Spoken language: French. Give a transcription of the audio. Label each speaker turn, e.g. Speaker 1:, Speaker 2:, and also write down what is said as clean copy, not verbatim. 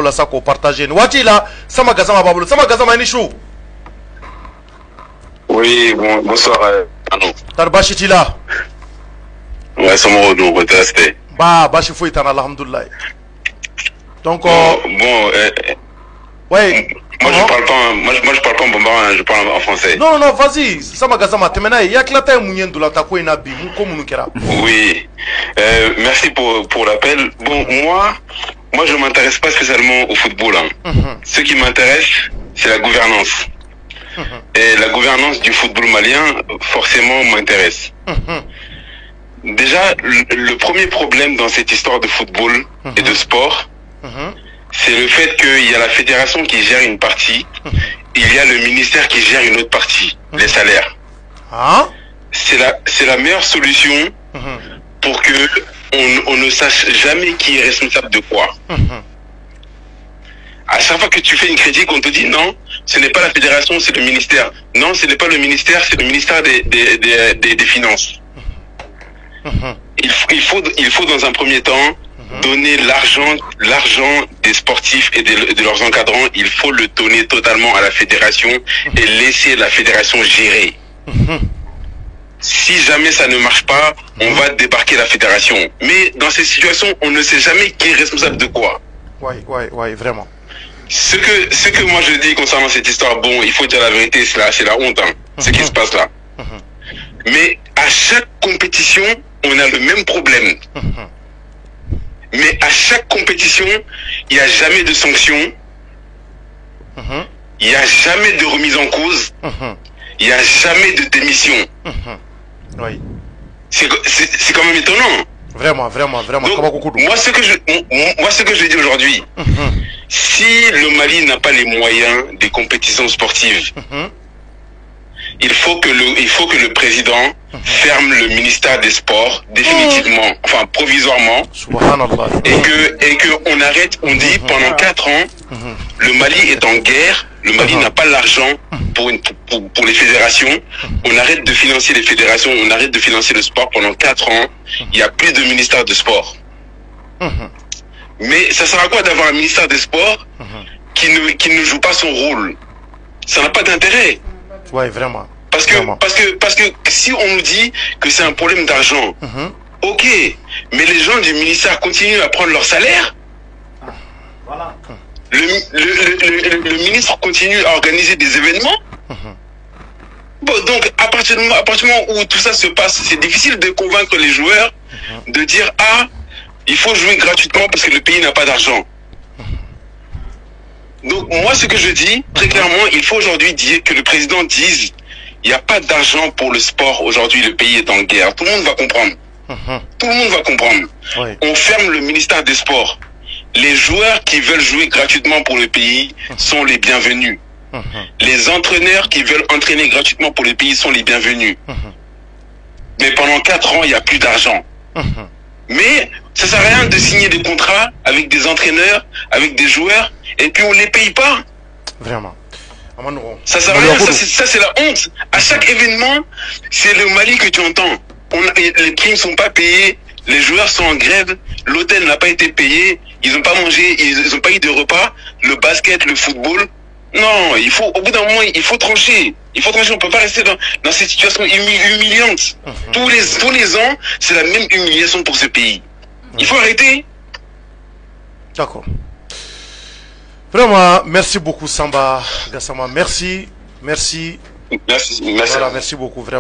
Speaker 1: la sako partager wati la sama gazama babulu sama gazama ni chou.
Speaker 2: Oui, bonsoir.
Speaker 1: Tarbashi tila.
Speaker 2: Ouais, ça m'a redou,
Speaker 1: Bah, bashi fouille tan alhamdulillah. Donc ouais.
Speaker 2: Moi je parle pas, moi je parle pas en bambara, je parle en français.
Speaker 1: Non non, vas-y, sama gazama temena ya klata munyendu la tako ina bi mu komu kera.
Speaker 2: Oui. Merci pour l'appel. Bon, moi je m'intéresse pas spécialement au football. Hein. Ce qui m'intéresse, c'est la gouvernance. Et la gouvernance du football malien, forcément, m'intéresse. Déjà, le premier problème dans cette histoire de football et de sport, c'est le fait qu'il y a la fédération qui gère une partie, il y a le ministère qui gère une autre partie, les salaires. C'est la meilleure solution pour que on ne sache jamais qui est responsable de quoi. À chaque fois que tu fais une critique, on te dit non, ce n'est pas la fédération, c'est le ministère. Non, ce n'est pas le ministère, c'est le ministère des Finances. Il faut dans un premier temps donner l'argent des sportifs et de leurs encadrants, il faut le donner totalement à la fédération et laisser la fédération gérer. Si jamais ça ne marche pas, on va débarquer la fédération. Mais dans ces situations, on ne sait jamais qui est responsable de quoi.
Speaker 1: Ouais, vraiment.
Speaker 2: Ce que moi je dis concernant cette histoire, bon, il faut dire la vérité, c'est la honte, hein, ce qui se passe là. Mais à chaque compétition, on a le même problème. Mais à chaque compétition, il n'y a jamais de sanction. Il n'y a jamais de remise en cause. Il n'y a jamais de démission.
Speaker 1: Oui.
Speaker 2: C'est quand même étonnant.
Speaker 1: Vraiment.
Speaker 2: Donc, moi, ce que je dis aujourd'hui, si le Mali n'a pas les moyens des compétitions sportives, il faut que le président ferme le ministère des Sports définitivement, enfin provisoirement, et que on arrête. On dit pendant 4 ans, le Mali est en guerre, le Mali n'a pas l'argent pour les fédérations. On arrête de financer les fédérations, on arrête de financer le sport pendant 4 ans. Il n'y a plus de ministère de sport. Mais ça sert à quoi d'avoir un ministère des Sports qui ne joue pas son rôle? Ça n'a pas d'intérêt.
Speaker 1: Ouais, vraiment.
Speaker 2: Parce que si on nous dit que c'est un problème d'argent, ok, mais les gens du ministère continuent à prendre leur salaire.
Speaker 1: Voilà.
Speaker 2: Le ministre continue à organiser des événements. Bon, donc à partir du moment où tout ça se passe, c'est difficile de convaincre les joueurs de dire il faut jouer gratuitement parce que le pays n'a pas d'argent. Donc moi ce que je dis très clairement, il faut aujourd'hui dire que le président dise il n'y a pas d'argent pour le sport aujourd'hui, le pays est en guerre. Tout le monde va comprendre. Tout le monde va comprendre. On ferme le ministère des Sports. Les joueurs qui veulent jouer gratuitement pour le pays sont les bienvenus. Les entraîneurs qui veulent entraîner gratuitement pour le pays sont les bienvenus. Mais pendant 4 ans, il n'y a plus d'argent. Mais ça ne sert à rien de signer des contrats avec des entraîneurs, avec des joueurs, et puis on ne les paye pas.
Speaker 1: Vraiment.
Speaker 2: Ça sert à rien, ça c'est la honte. À chaque événement, c'est le Mali que tu entends. Les primes ne sont pas payées, les joueurs sont en grève, l'hôtel n'a pas été payé, ils n'ont pas mangé, ils n'ont pas eu de repas, le basket, le football. Non, au bout d'un moment, il faut trancher. Il faut trancher, on ne peut pas rester dans cette situation humiliante. Tous les ans, c'est la même humiliation pour ce pays. Il faut arrêter.
Speaker 1: D'accord. Vraiment, merci beaucoup Samba Gassama. Merci.
Speaker 2: Merci.
Speaker 1: Voilà, merci beaucoup. Vraiment.